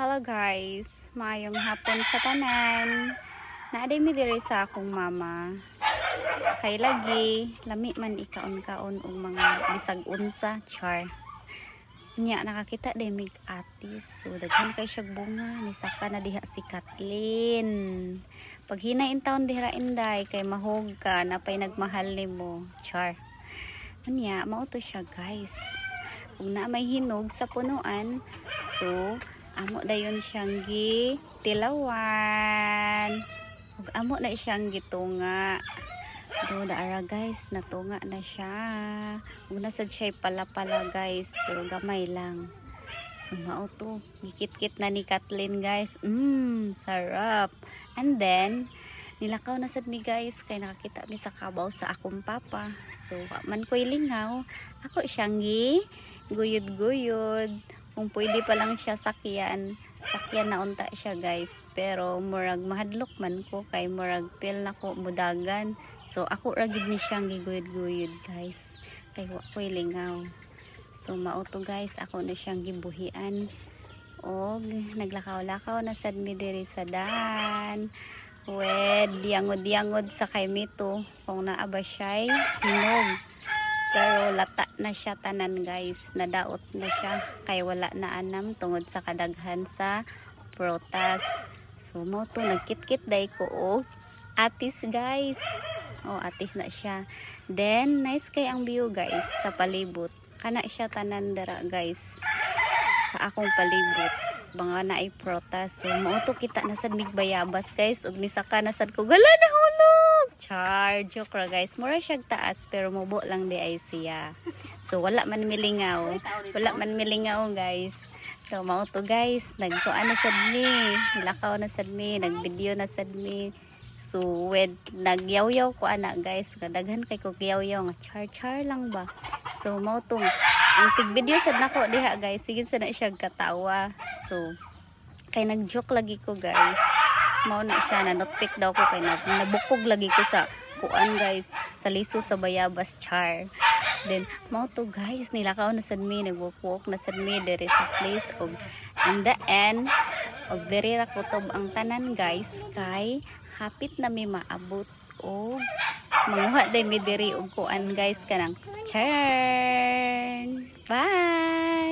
Hello guys, maayong hapon sa tanan. Naaday mi diri sa akong mama. Kay lagi lami man ikaon-kaon og mga bisag unsa, char. Nya nakakita day mig atis. So daghan kay siya bunga ni saka na diha si Kathleen. Pag hinain taon diha inday kay mahog ka napay nagmahal nimo, char. Nya mao to siya guys. Kung na may hinog sa punuan, so amo dayon siyang gitilawan. Ug amo na siyang gitunga. Do daara guys, natunga na siya. Ug nasad siya pala-pala guys, pero gamay lang. So mao to, gikit-kit na ni Kathleen guys. Sarap. And then nilakaw na sad mi guys kay nakakita mi sa kabaw sa akong papa. So man ko'y lingaw, ako siyang guyod-guyod. Kung pwede pa lang siya sakyan na unta siya guys, pero murag mahadlok man ko kay murag pil na ko mudagan. So ako ragid ni siyang giguyod-guyod guys kay wa ko'y lingaw. So mao to guys, ako na siyang gibuhian og naglakaw-lakaw na sad mi diri sa dan. Diangod-diangod sa kay mito kung naa ba siya'y hinog. Pero lata na siya tanan guys, nadaot na siya kay wala na anam tungod sa kadaghan sa prutas. So mo to nagkit-kit day ko og atis guys. Oh, atis na siya. Then nice kay ang view guys sa palibot. Kana siya tanan dara guys sa akong palibot. Mga naay prutas. So mo to kita na sad mig bayabas guys ug ni saka na sad ko gala na hulog. Char, joke ra guys. Mura siya taas pero mubo lang di ay siya. So wala man milingaw. Wala man milingaw guys. So mao to guys, nagkuan na sad mi, nilakaw na sad mi, nagvideo na sad mi. So nagyaw-yaw ko ana guys. Kadaghan kay ko yaw-yaw nga char lang ba. So mao to ang tig-video sad nako diha guys. Sige sa na siya katawa. So kay nag-joke lagi ko guys. Mao na siya na notpick daw ko kay nabukog lagi ko sa kuan guys, sa liso sa bayabas char. Then mao to guys, nilakaw na sad mi, nagwalk na sad mi diri sa place og in the end og diri ra kutob ang tanan guys kay hapit na mi maabot og manguha day mi diri og kuan guys kanang char. Bye.